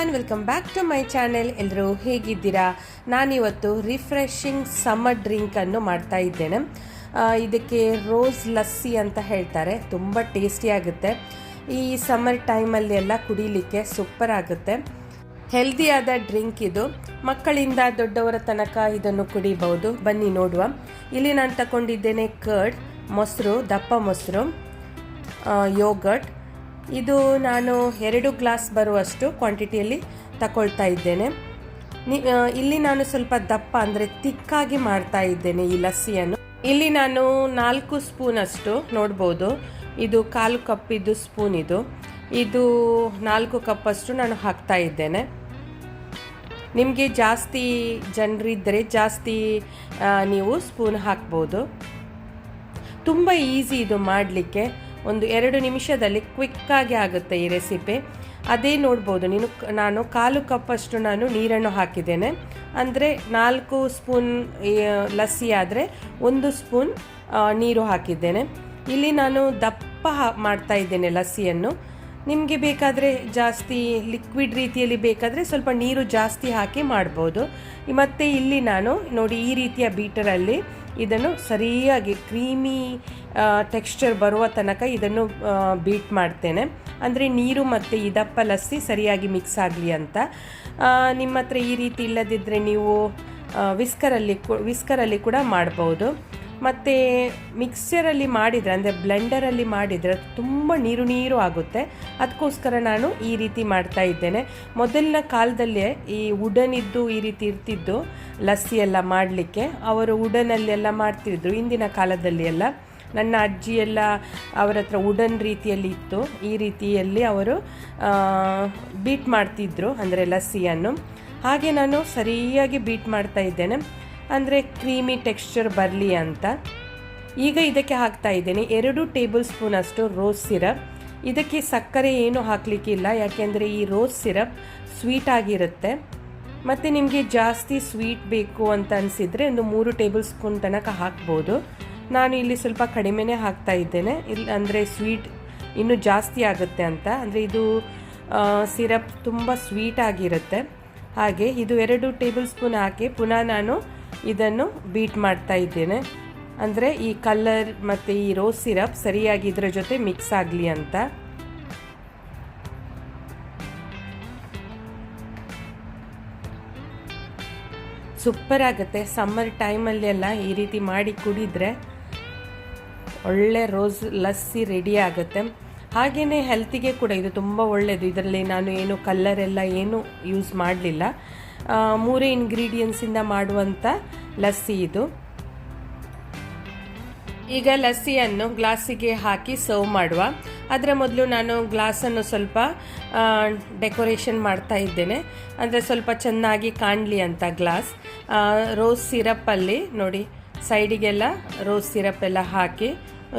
Everyone, welcome back to my channel. ಎಲ್ಲರೂ ಹೇಗಿದ್ದೀರಾ? ನಾನಿವತ್ತು ರಿಫ್ರೆಶಿಂಗ್ ಸಮ್ಮರ್ ಡ್ರಿಂಕನ್ನು ಮಾಡ್ತಾ ಇದ್ದೇನೆ. ಇದಕ್ಕೆ ರೋಸ್ ಲಸ್ಸಿ ಅಂತ ಹೇಳ್ತಾರೆ. ತುಂಬ ಟೇಸ್ಟಿಯಾಗುತ್ತೆ. ಈ ಸಮ್ಮರ್ ಟೈಮಲ್ಲಿ ಎಲ್ಲ ಕುಡಿಲಿಕ್ಕೆ ಸೂಪರ್ ಆಗುತ್ತೆ. ಹೆಲ್ದಿಯಾದ ಡ್ರಿಂಕ್ ಇದು. ಮಕ್ಕಳಿಂದ ದೊಡ್ಡವರ ತನಕ ಇದನ್ನು ಕುಡಿಬಹುದು. ಬನ್ನಿ ನೋಡುವ. ಇಲ್ಲಿ ನಾನು ತಗೊಂಡಿದ್ದೇನೆ ಕರ್ಡ್, ಮೊಸರು, ದಪ್ಪ ಮೊಸರು, ಯೋಗರ್ಟ್. ಇದು ನಾನು 2 ಗ್ಲಾಸ್ ಬರುವಷ್ಟು ಕ್ವಾಂಟಿಟಿಯಲ್ಲಿ ತಗೊಳ್ತಾ ಇದ್ದೇನೆ. ಇಲ್ಲಿ ನಾನು ಸ್ವಲ್ಪ ದಪ್ಪ ಅಂದರೆ ತಿಕ್ಕಾಗಿ ಮಾಡ್ತಾ ಇದ್ದೇನೆ ಈ ಲಸ್ಸಿಯನ್ನು. ಇಲ್ಲಿ ನಾನು 4 ಸ್ಪೂನಷ್ಟು ನೋಡ್ಬೋದು. ಇದು 1/4 ಕಪ್ ಇದು ಸ್ಪೂನ್. ಇದು 4 ಕಪ್ಪಷ್ಟು ನಾನು ಹಾಕ್ತಾ ಇದ್ದೇನೆ. ನಿಮಗೆ ಜಾಸ್ತಿ ಜನರಿದ್ದರೆ ಜಾಸ್ತಿ ನೀವು ಸ್ಪೂನ್ ಹಾಕ್ಬೋದು. ತುಂಬ ಈಸಿ ಇದು ಮಾಡಲಿಕ್ಕೆ. ಒಂದು 2 ನಿಮಿಷದಲ್ಲಿ ಕ್ವಿಕ್ಕಾಗಿ ಆಗುತ್ತೆ ಈ ರೆಸಿಪಿ. ಅದೇ ನೋಡ್ಬೋದು ನಾನು 1/4 ಕಪ್ಪಷ್ಟು ನಾನು ನೀರನ್ನು ಹಾಕಿದ್ದೇನೆ. ಅಂದರೆ 4 ಸ್ಪೂನ್ ಲಸ್ಸಿ ಆದರೆ 1 ಸ್ಪೂನ್ ನೀರು ಹಾಕಿದ್ದೇನೆ. ಇಲ್ಲಿ ನಾನು ದಪ್ಪ ಮಾಡ್ತಾ ಇದ್ದೇನೆ ಲಸ್ಸಿಯನ್ನು. ನಿಮಗೆ ಬೇಕಾದರೆ ಜಾಸ್ತಿ ಲಿಕ್ವಿಡ್ ರೀತಿಯಲ್ಲಿ ಬೇಕಾದರೆ ಸ್ವಲ್ಪ ನೀರು ಜಾಸ್ತಿ ಹಾಕಿ ಮಾಡ್ಬೋದು. ಮತ್ತು ಇಲ್ಲಿ ನಾನು ನೋಡಿ ಈ ರೀತಿಯ ಬೀಟರಲ್ಲಿ ಇದನ್ನು ಸರಿಯಾಗಿ ಕ್ರೀಮಿ ಟೆಕ್ಸ್ಚರ್ ಬರುವ ತನಕ ಇದನ್ನು ಬೀಟ್ ಮಾಡ್ತೇನೆ. ಅಂದರೆ ನೀರು ಮತ್ತು ಈ ದಪ್ಪ ಲಸ್ಸಿ ಸರಿಯಾಗಿ ಮಿಕ್ಸ್ ಆಗಲಿ ಅಂತ. ನಿಮ್ಮ ಹತ್ರ ಈ ರೀತಿ ಇಲ್ಲದಿದ್ದರೆ ನೀವು ವಿಸ್ಕರಲ್ಲಿ ಕೂಡ ಮಾಡ್ಬೋದು. ಮತ್ತು ಮಿಕ್ಸರಲ್ಲಿ ಮಾಡಿದರೆ ಅಂದರೆ ಬ್ಲೆಂಡರಲ್ಲಿ ಮಾಡಿದರೆ ತುಂಬ ನೀರು ಆಗುತ್ತೆ. ಅದಕ್ಕೋಸ್ಕರ ನಾನು ಈ ರೀತಿ ಮಾಡ್ತಾ ಇದ್ದೇನೆ. ಮೊದಲಿನ ಕಾಲದಲ್ಲೇ ಈ ವುಡನಿದ್ದು ಈ ರೀತಿ ಇರ್ತಿದ್ದು ಲಸ್ಸಿ ಎಲ್ಲ ಮಾಡಲಿಕ್ಕೆ. ಅವರು ವುಡನಲ್ಲೆಲ್ಲ ಮಾಡ್ತಿದ್ರು ಹಿಂದಿನ ಕಾಲದಲ್ಲಿ ಎಲ್ಲ. ನನ್ನ ಅಜ್ಜಿ ಎಲ್ಲ ಅವರ ಹತ್ರ ವುಡನ್ ರೀತಿಯಲ್ಲಿ ಇತ್ತು. ಈ ರೀತಿಯಲ್ಲಿ ಅವರು ಬೀಟ್ ಮಾಡ್ತಿದ್ರು ಅಂದರೆ ಲಸ್ಸಿಯನ್ನು. ಹಾಗೆ ನಾನು ಸರಿಯಾಗಿ ಬೀಟ್ ಮಾಡ್ತಾ ಇದ್ದೇನೆ, ಅಂದರೆ ಕ್ರೀಮಿ ಟೆಕ್ಸ್ಚರ್ ಬರಲಿ ಅಂತ. ಈಗ ಇದಕ್ಕೆ ಹಾಕ್ತಾ ಇದ್ದೇನೆ 2 ಟೇಬಲ್ ಸ್ಪೂನ್ ಅಷ್ಟು ರೋಸ್ ಸಿರಪ್. ಇದಕ್ಕೆ ಸಕ್ಕರೆ ಏನು ಹಾಕಲಿಕ್ಕಿಲ್ಲ, ಯಾಕೆಂದರೆ ಈ ರೋಸ್ ಸಿರಪ್ ಸ್ವೀಟ್ ಆಗಿರುತ್ತೆ. ಮತ್ತು ನಿಮಗೆ ಜಾಸ್ತಿ ಸ್ವೀಟ್ ಬೇಕು ಅಂತ ಅನಿಸಿದರೆ ಒಂದು 3 ಟೇಬಲ್ ಸ್ಪೂನ್ ತನಕ ಹಾಕ್ಬೋದು. ನಾನು ಇಲ್ಲಿ ಸ್ವಲ್ಪ ಕಡಿಮೆನೇ ಹಾಕ್ತಾ ಇದ್ದೇನೆ, ಇಲ್ಲಿ ಅಂದರೆ ಸ್ವೀಟ್ ಇನ್ನೂ ಜಾಸ್ತಿ ಆಗುತ್ತೆ ಅಂತ. ಅಂದರೆ ಇದು ಸಿರಪ್ ತುಂಬ ಸ್ವೀಟ್ ಆಗಿರುತ್ತೆ. ಹಾಗೆ ಇದು 2 ಟೇಬಲ್ ಸ್ಪೂನ್ ಹಾಕಿ ಪುನಃ ನಾನು ಇದನ್ನು ಬೀಟ್ ಮಾಡ್ತಾ ಇದ್ದೇನೆ. ಅಂದರೆ ಈ ಕಲರ್ ಮತ್ತು ಈ ರೋಸ್ ಸಿರಪ್ ಸರಿಯಾಗಿ ಇದರ ಜೊತೆ ಮಿಕ್ಸ್ ಆಗಲಿ ಅಂತ. ಸೂಪರ್ ಆಗುತ್ತೆ. ಸಮ್ಮರ್ ಟೈಮಲ್ಲಿ ಎಲ್ಲ ಈ ರೀತಿ ಮಾಡಿ ಕುಡಿದ್ರೆ ಒಳ್ಳೆ ರೋಸ್ ಲಸ್ಸಿ ರೆಡಿ ಆಗುತ್ತೆ. ಹಾಗೆಯೇ ಹೆಲ್ತಿಗೆ ಕೂಡ ಇದು ತುಂಬ ಒಳ್ಳೆಯದು. ಇದರಲ್ಲಿ ನಾನು ಏನು ಕಲ್ಲರೆಲ್ಲ ಏನು ಯೂಸ್ ಮಾಡಲಿಲ್ಲ. 3 ಇಂಗ್ರೀಡಿಯೆಂಟ್ಸಿಂದ ಮಾಡುವಂಥ ಲಸ್ಸಿ ಇದು. ಈಗ ಲಸ್ಸಿಯನ್ನು ಗ್ಲಾಸಿಗೆ ಹಾಕಿ ಸರ್ವ್ ಮಾಡುವ. ಅದರ ಮೊದಲು ನಾನು ಗ್ಲಾಸನ್ನು ಸ್ವಲ್ಪ ಡೆಕೋರೇಷನ್ ಮಾಡ್ತಾ ಇದ್ದೇನೆ, ಅಂದರೆ ಸ್ವಲ್ಪ ಚೆನ್ನಾಗಿ ಕಾಣಲಿ ಅಂತ. ಗ್ಲಾಸ್ ರೋಸ್ ಸಿರಪ್ಪಲ್ಲಿ ನೋಡಿ ಸೈಡಿಗೆಲ್ಲ ರೋಸ್ ಸಿರಪ್ ಎಲ್ಲ ಹಾಕಿ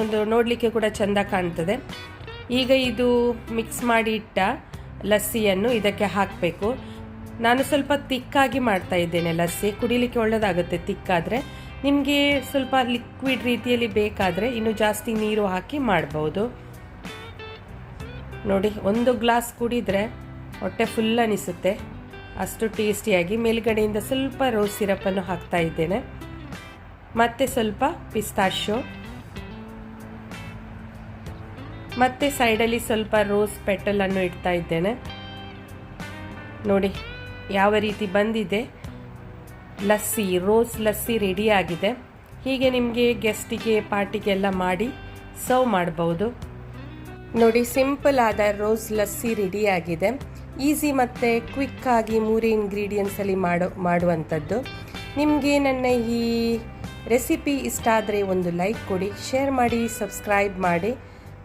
ಒಂದು ನೋಡಲಿಕ್ಕೆ ಕೂಡ ಚೆಂದ ಕಾಣ್ತದೆ. ಈಗ ಇದು ಮಿಕ್ಸ್ ಮಾಡಿ ಇಟ್ಟ ಲಸ್ಸಿಯನ್ನು ಇದಕ್ಕೆ ಹಾಕಬೇಕು. ನಾನು ಸ್ವಲ್ಪ ತಿಕ್ಕಾಗಿ ಮಾಡ್ತಾ ಇದ್ದೇನೆ ಲಸ್ಸಿ. ಕುಡಿಲಿಕ್ಕೆ ಒಳ್ಳೆಯದಾಗುತ್ತೆ ತಿಕ್ಕಾದರೆ. ನಿಮಗೆ ಸ್ವಲ್ಪ ಲಿಕ್ವಿಡ್ ರೀತಿಯಲ್ಲಿ ಬೇಕಾದರೆ ಇನ್ನು ಜಾಸ್ತಿ ನೀರು ಹಾಕಿ ಮಾಡ್ಬೋದು. ನೋಡಿ 1 ಗ್ಲಾಸ್ ಕುಡಿದರೆ ಹೊಟ್ಟೆ ಫುಲ್ ಅನಿಸುತ್ತೆ, ಅಷ್ಟು ಟೇಸ್ಟಿಯಾಗಿ. ಮೇಲ್ಗಡೆಯಿಂದ ಸ್ವಲ್ಪ ರೋಸ್ ಸಿರಪನ್ನು ಹಾಕ್ತಾ ಇದ್ದೇನೆ, ಮತ್ತು ಸ್ವಲ್ಪ ಪಿಸ್ತಾಶೋ, ಮತ್ತು ಸೈಡಲ್ಲಿ ಸ್ವಲ್ಪ ರೋಸ್ ಪೆಟಲನ್ನು ಇಡ್ತಾ ಇದ್ದೇನೆ. ನೋಡಿ ಯಾವ ರೀತಿ ಬಂದಿದೆ ಲಸ್ಸಿ. ರೋಸ್ ಲಸ್ಸಿ ರೆಡಿ ಆಗಿದೆ. ಹೀಗೆ ನಿಮಗೆ ಗೆಸ್ಟಿಗೆ ಪಾರ್ಟಿಗೆಲ್ಲ ಮಾಡಿ ಸರ್ವ್ ಮಾಡಬಹುದು. ನೋಡಿ ಸಿಂಪಲ್ ಆದ ರೋಸ್ ಲಸ್ಸಿ ರೆಡಿ ಆಗಿದೆ. ಈಸಿ ಮತ್ತು ಕ್ವಿಕ್ಕಾಗಿ 3 ಇಂಗ್ರೀಡಿಯೆಂಟ್ಸಲ್ಲಿ ಮಾಡುವಂಥದ್ದು. ನಿಮಗೆ ನನ್ನ ಈ ರೆಸಿಪಿ ಇಷ್ಟ ಆದರೆ ಒಂದು ಲೈಕ್ ಕೊಡಿ, ಶೇರ್ ಮಾಡಿ, ಸಬ್ಸ್ಕ್ರೈಬ್ ಮಾಡಿ,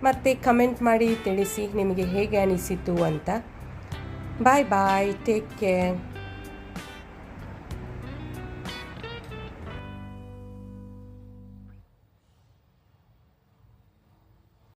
ಮತ್ತು ಕಮೆಂಟ್ ಮಾಡಿ ತಿಳಿಸಿ ನಿಮಗೆ ಹೇಗೆ ಅನಿಸಿತು ಅಂತ. ಬಾಯ್ ಬಾಯ್, ಟೇಕ್ ಕೇರ್.